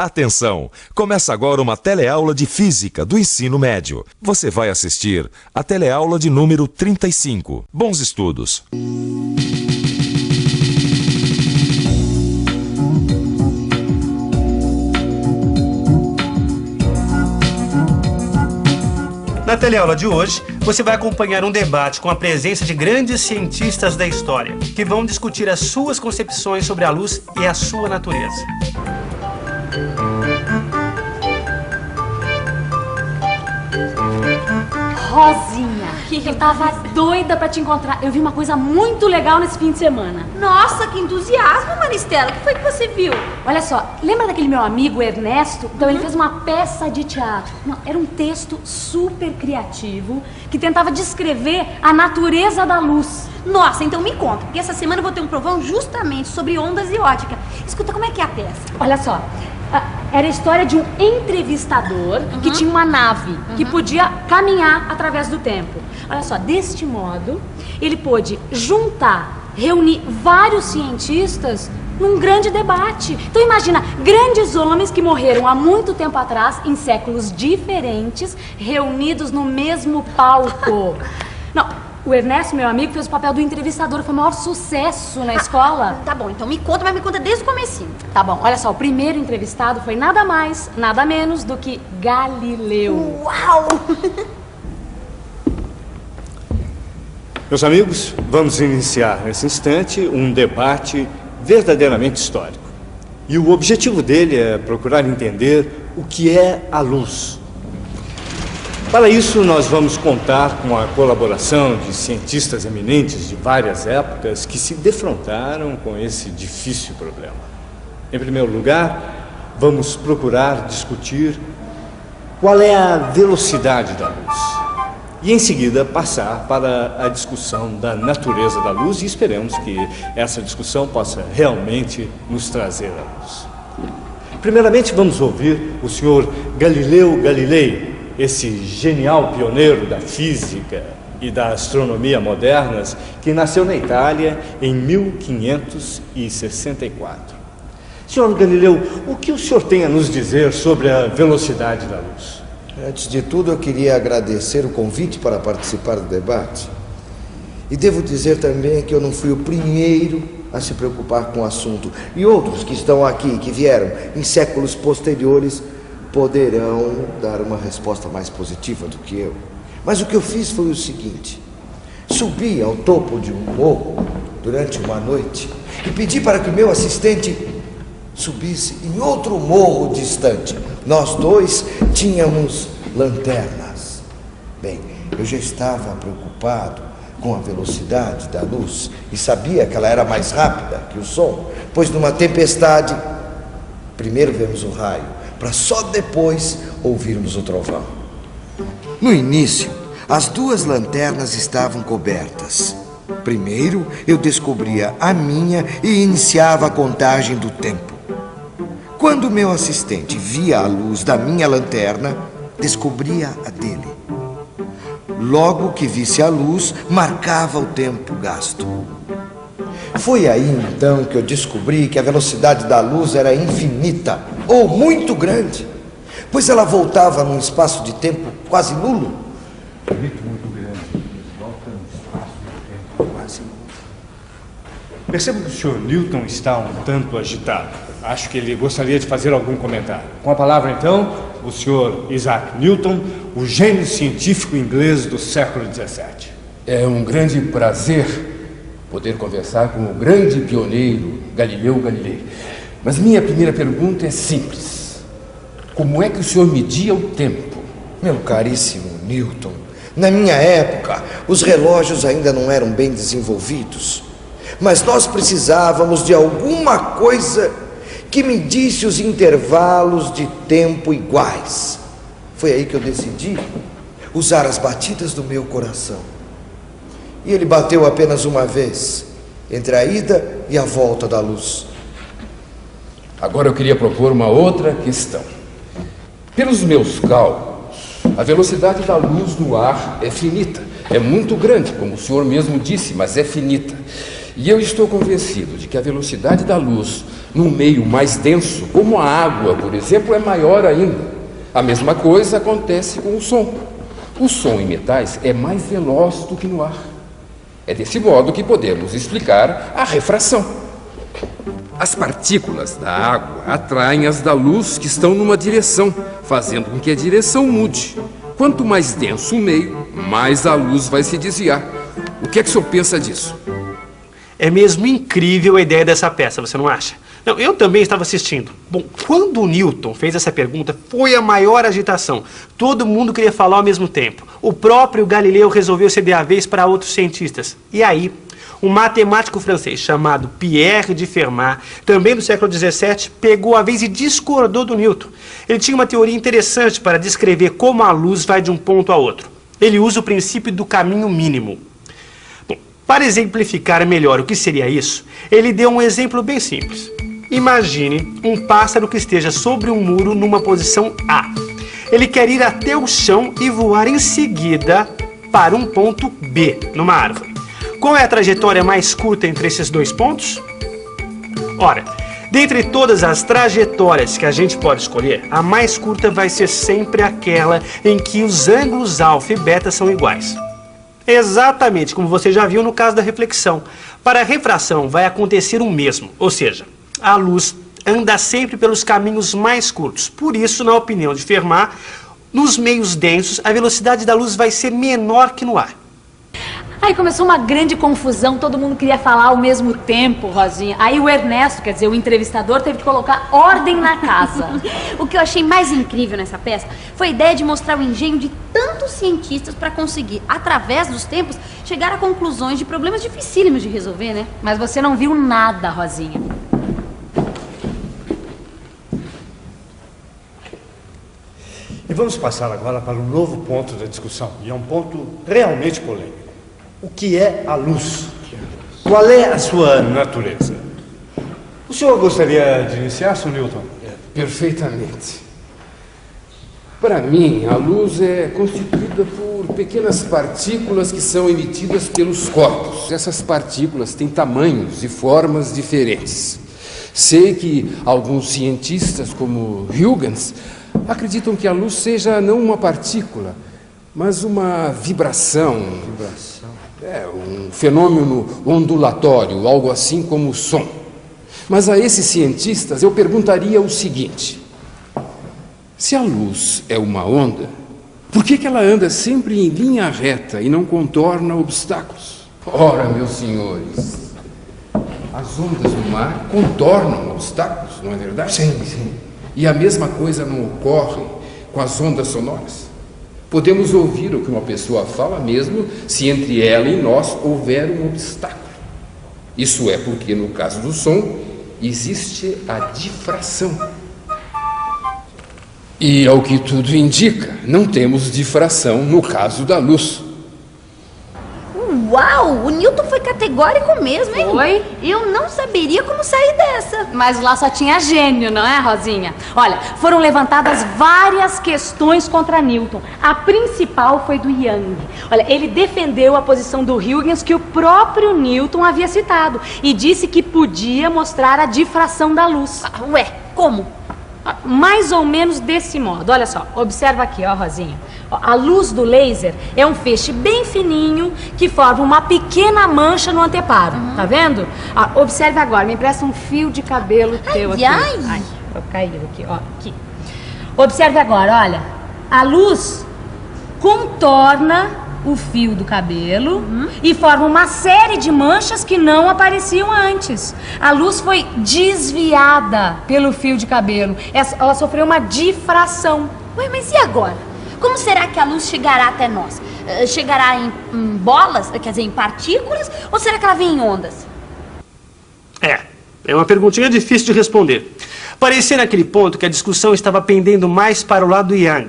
Atenção! Começa agora uma teleaula de Física do ensino médio. Você vai assistir a teleaula de número 35. Bons estudos! Na teleaula de hoje, você vai acompanhar um debate com a presença de grandes cientistas da história, que vão discutir as suas concepções sobre a luz e a sua natureza. Rosinha, eu tava doida pra te encontrar. Eu vi uma coisa muito legal nesse fim de semana. Nossa, que entusiasmo, Maristela. O que foi que você viu? Olha só, lembra daquele meu amigo Ernesto? Então ele fez uma peça de teatro. Não, era um texto super criativo que tentava descrever a natureza da luz. Nossa, então me conta, porque essa semana eu vou ter um provão justamente sobre ondas e ótica. Escuta, como é que é a peça? Olha só, era a história de um entrevistador que tinha uma nave que podia caminhar através do tempo. Olha só, deste modo, ele pôde reunir vários cientistas num grande debate. Então imagina, grandes homens que morreram há muito tempo atrás, em séculos diferentes, reunidos no mesmo palco. Não, o Ernesto, meu amigo, fez o papel do entrevistador, foi o maior sucesso na escola. Tá bom, então me conta, mas me conta desde o comecinho. Tá bom, olha só, o primeiro entrevistado foi nada mais, nada menos do que Galileu. Uau! Meus amigos, vamos iniciar nesse instante um debate verdadeiramente histórico. E o objetivo dele é procurar entender o que é a luz. Para isso, nós vamos contar com a colaboração de cientistas eminentes de várias épocas que se defrontaram com esse difícil problema. Em primeiro lugar, vamos procurar discutir qual é a velocidade da luz. E em seguida passar para a discussão da natureza da luz e esperamos que essa discussão possa realmente nos trazer a luz. Primeiramente, vamos ouvir o senhor Galileu Galilei, esse genial pioneiro da física e da astronomia modernas, que nasceu na Itália em 1564. Senhor Galileu, o que o senhor tem a nos dizer sobre a velocidade da luz? Antes de tudo, eu queria agradecer o convite para participar do debate. E devo dizer também que eu não fui o primeiro a se preocupar com o assunto. E outros que estão aqui, que vieram em séculos posteriores, poderão dar uma resposta mais positiva do que eu. Mas o que eu fiz foi o seguinte: subi ao topo de um morro durante uma noite e pedi para que meu assistente subisse em outro morro distante. Nós dois tínhamos lanternas. Bem, eu já estava preocupado com a velocidade da luz e sabia que ela era mais rápida que o som, pois numa tempestade, primeiro vemos o raio, para só depois ouvirmos o trovão. No início, as duas lanternas estavam cobertas. Primeiro, eu descobria a minha e iniciava a contagem do tempo. Quando meu assistente via a luz da minha lanterna, descobria a dele. Logo que visse a luz, marcava o tempo gasto. Foi aí então que eu descobri que a velocidade da luz era infinita, ou muito grande, pois ela voltava num espaço de tempo quase nulo. Muito grande. Volta num espaço de tempo quase nulo. Percebo que o senhor Newton está um tanto agitado. Acho que ele gostaria de fazer algum comentário. Com a palavra, então, o senhor Isaac Newton, o gênio científico inglês do século XVII. É um grande prazer poder conversar com o grande pioneiro Galileu Galilei. Mas minha primeira pergunta é simples. Como é que o senhor media o tempo? Meu caríssimo Newton, na minha época, os relógios ainda não eram bem desenvolvidos. Mas nós precisávamos de alguma coisa que medisse os intervalos de tempo iguais. Foi aí que eu decidi usar as batidas do meu coração. E ele bateu apenas uma vez, entre a ida e a volta da luz. Agora eu queria propor uma outra questão. Pelos meus cálculos, a velocidade da luz no ar é finita. É muito grande, como o senhor mesmo disse, mas é finita. E eu estou convencido de que a velocidade da luz num meio mais denso, como a água, por exemplo, é maior ainda. A mesma coisa acontece com o som. O som em metais é mais veloz do que no ar. É desse modo que podemos explicar a refração. As partículas da água atraem as da luz que estão numa direção, fazendo com que a direção mude. Quanto mais denso o meio, mais a luz vai se desviar. O que é que o senhor pensa disso? É mesmo incrível a ideia dessa peça, você não acha? Não, eu também estava assistindo. Bom, quando o Newton fez essa pergunta, foi a maior agitação. Todo mundo queria falar ao mesmo tempo. O próprio Galileu resolveu ceder a vez para outros cientistas. E aí, um matemático francês chamado Pierre de Fermat, também do século XVII, pegou a vez e discordou do Newton. Ele tinha uma teoria interessante para descrever como a luz vai de um ponto a outro. Ele usa o princípio do caminho mínimo. Bom, para exemplificar melhor o que seria isso, ele deu um exemplo bem simples. Imagine um pássaro que esteja sobre um muro numa posição A. Ele quer ir até o chão e voar em seguida para um ponto B, numa árvore. Qual é a trajetória mais curta entre esses dois pontos? Ora, dentre todas as trajetórias que a gente pode escolher, a mais curta vai ser sempre aquela em que os ângulos alfa e beta são iguais. Exatamente como você já viu no caso da reflexão. Para a refração vai acontecer o mesmo, ou seja, a luz anda sempre pelos caminhos mais curtos. Por isso, na opinião de Fermat, nos meios densos, a velocidade da luz vai ser menor que no ar. Aí começou uma grande confusão, todo mundo queria falar ao mesmo tempo, Rosinha. Aí o Ernesto, quer dizer, o entrevistador, teve que colocar ordem na casa. O que eu achei mais incrível nessa peça foi a ideia de mostrar o engenho de tantos cientistas para conseguir, através dos tempos, chegar a conclusões de problemas dificílimos de resolver, né? Mas você não viu nada, Rosinha. E vamos passar agora para um novo ponto da discussão, e é um ponto realmente polêmico. O que é a luz? Qual é a sua natureza? O senhor gostaria de iniciar, Sr. Newton? Perfeitamente. Para mim, a luz é constituída por pequenas partículas que são emitidas pelos corpos. Essas partículas têm tamanhos e formas diferentes. Sei que alguns cientistas, como Huygens, acreditam que a luz seja não uma partícula, mas uma vibração. É um fenômeno ondulatório, algo assim como o som. Mas a esses cientistas eu perguntaria o seguinte: se a luz é uma onda, por que ela anda sempre em linha reta e não contorna obstáculos? Ora, meus senhores, as ondas do mar contornam obstáculos, não é verdade? Sim, sim. E a mesma coisa não ocorre com as ondas sonoras. Podemos ouvir o que uma pessoa fala mesmo se entre ela e nós houver um obstáculo. Isso é porque, no caso do som, existe a difração. E, ao que tudo indica, não temos difração no caso da luz. Uau, o Newton foi categórico mesmo, hein? Foi? Eu não saberia como sair dessa. Mas lá só tinha gênio, não é, Rosinha? Olha, foram levantadas várias questões contra Newton. A principal foi do Young. Olha, ele defendeu a posição do Huygens que o próprio Newton havia citado e disse que podia mostrar a difração da luz. Ué, como? Mais ou menos desse modo. Olha só, observa aqui, ó, Rosinha. A luz do laser é um feixe bem fininho que forma uma pequena mancha no anteparo. Tá vendo? Observe agora, me empresta um fio de cabelo teu aqui. Ai, caiu aqui, ó. Aqui. Observe agora, olha. A luz contorna o fio do cabelo e forma uma série de manchas que não apareciam antes. A luz foi desviada pelo fio de cabelo. Ela sofreu uma difração. Ué, mas e agora? Como será que a luz chegará até nós? Chegará em bolas, quer dizer, em partículas, ou será que ela vem em ondas? É uma perguntinha difícil de responder. Parecia naquele ponto que a discussão estava pendendo mais para o lado do Young.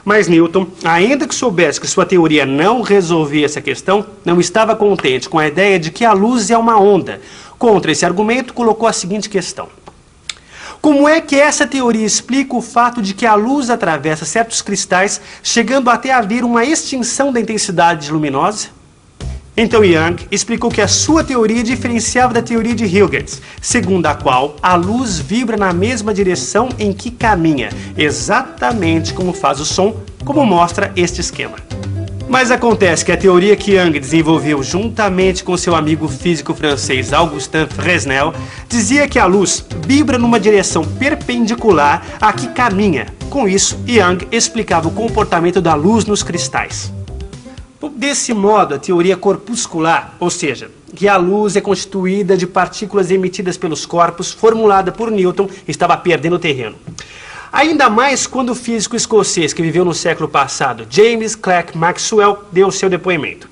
Mas Newton, ainda que soubesse que sua teoria não resolvia essa questão, não estava contente com a ideia de que a luz é uma onda. Contra esse argumento, colocou a seguinte questão: como é que essa teoria explica o fato de que a luz atravessa certos cristais, chegando até haver uma extinção da intensidade luminosa? Então Young explicou que a sua teoria diferenciava da teoria de Huygens, segundo a qual a luz vibra na mesma direção em que caminha, exatamente como faz o som, como mostra este esquema. Mas acontece que a teoria que Young desenvolveu juntamente com seu amigo físico francês Augustin Fresnel dizia que a luz vibra numa direção perpendicular à que caminha. Com isso, Young explicava o comportamento da luz nos cristais. Desse modo, a teoria corpuscular, ou seja, que a luz é constituída de partículas emitidas pelos corpos, formulada por Newton, estava perdendo terreno. Ainda mais quando o físico escocês que viveu no século passado, James Clerk Maxwell, deu seu depoimento.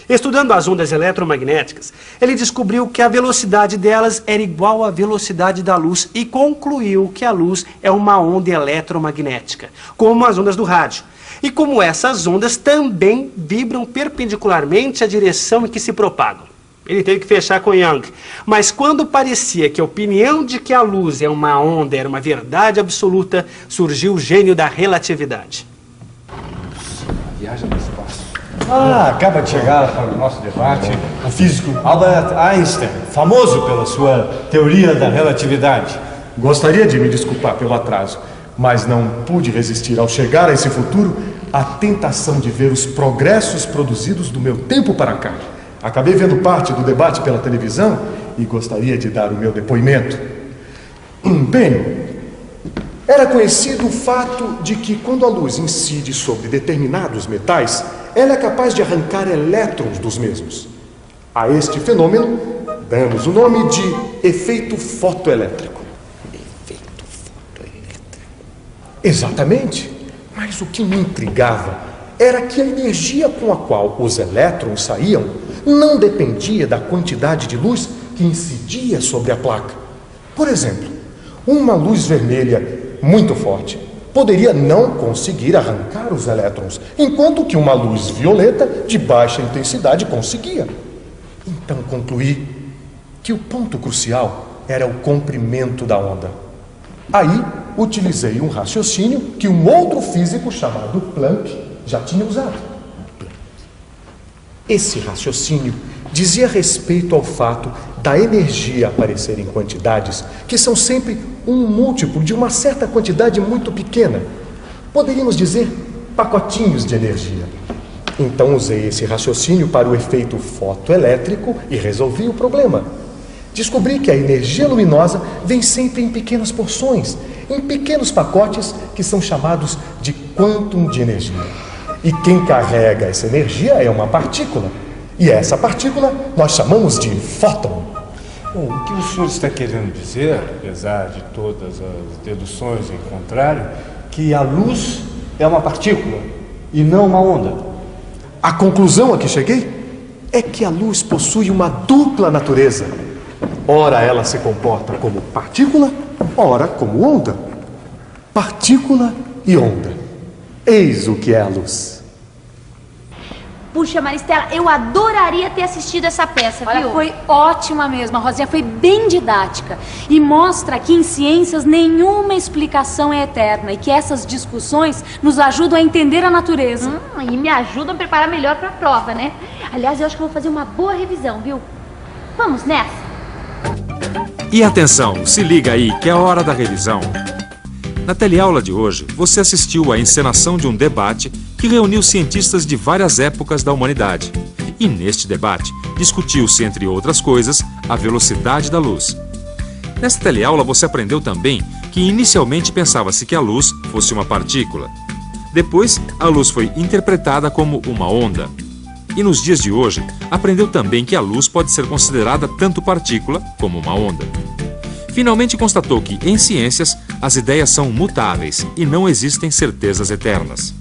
Estudando as ondas eletromagnéticas, ele descobriu que a velocidade delas era igual à velocidade da luz e concluiu que a luz é uma onda eletromagnética, como as ondas do rádio. E como essas ondas também vibram perpendicularmente à direção em que se propagam. Ele teve que fechar com Young, mas quando parecia que a opinião de que a luz é uma onda era uma verdade absoluta, surgiu o gênio da relatividade. Viaja no espaço. Acaba de chegar para o nosso debate o físico Albert Einstein, famoso pela sua teoria da relatividade. Gostaria de me desculpar pelo atraso, mas não pude resistir ao chegar a esse futuro à tentação de ver os progressos produzidos do meu tempo para cá. Acabei vendo parte do debate pela televisão e gostaria de dar o meu depoimento. Bem, era conhecido o fato de que quando a luz incide sobre determinados metais, ela é capaz de arrancar elétrons dos mesmos. A este fenômeno damos o nome de efeito fotoelétrico. Efeito fotoelétrico. Exatamente. Mas o que me intrigava era que a energia com a qual os elétrons saíam não dependia da quantidade de luz que incidia sobre a placa. Por exemplo, uma luz vermelha muito forte poderia não conseguir arrancar os elétrons, enquanto que uma luz violeta de baixa intensidade conseguia. Então concluí que o ponto crucial era o comprimento da onda. Aí utilizei um raciocínio que um outro físico chamado Planck já tinha usado. Esse raciocínio dizia respeito ao fato da energia aparecer em quantidades que são sempre um múltiplo de uma certa quantidade muito pequena. Poderíamos dizer pacotinhos de energia. Então usei esse raciocínio para o efeito fotoelétrico e resolvi o problema. Descobri que a energia luminosa vem sempre em pequenas porções, em pequenos pacotes que são chamados de quantum de energia. E quem carrega essa energia é uma partícula. E essa partícula nós chamamos de fóton. Bom, o que o senhor está querendo dizer, apesar de todas as deduções em contrário, que a luz é uma partícula e não uma onda? A conclusão a que cheguei é que a luz possui uma dupla natureza. Ora ela se comporta como partícula, ora como onda. Partícula e onda. Eis o que é a luz. Puxa, Maristela, eu adoraria ter assistido essa peça, Olha, viu? foi ótima mesmo, a Rosinha foi bem didática. E mostra que em ciências nenhuma explicação é eterna e que essas discussões nos ajudam a entender a natureza. E me ajudam a preparar melhor pra prova, né? Aliás, eu acho que eu vou fazer uma boa revisão, viu? Vamos nessa? E atenção, se liga aí que é hora da revisão. Na teleaula de hoje, você assistiu à encenação de um debate que reuniu cientistas de várias épocas da humanidade. E neste debate, discutiu-se, entre outras coisas, a velocidade da luz. Nesta teleaula você aprendeu também que inicialmente pensava-se que a luz fosse uma partícula. Depois, a luz foi interpretada como uma onda. E nos dias de hoje, aprendeu também que a luz pode ser considerada tanto partícula como uma onda. Finalmente constatou que, em ciências, as ideias são mutáveis e não existem certezas eternas.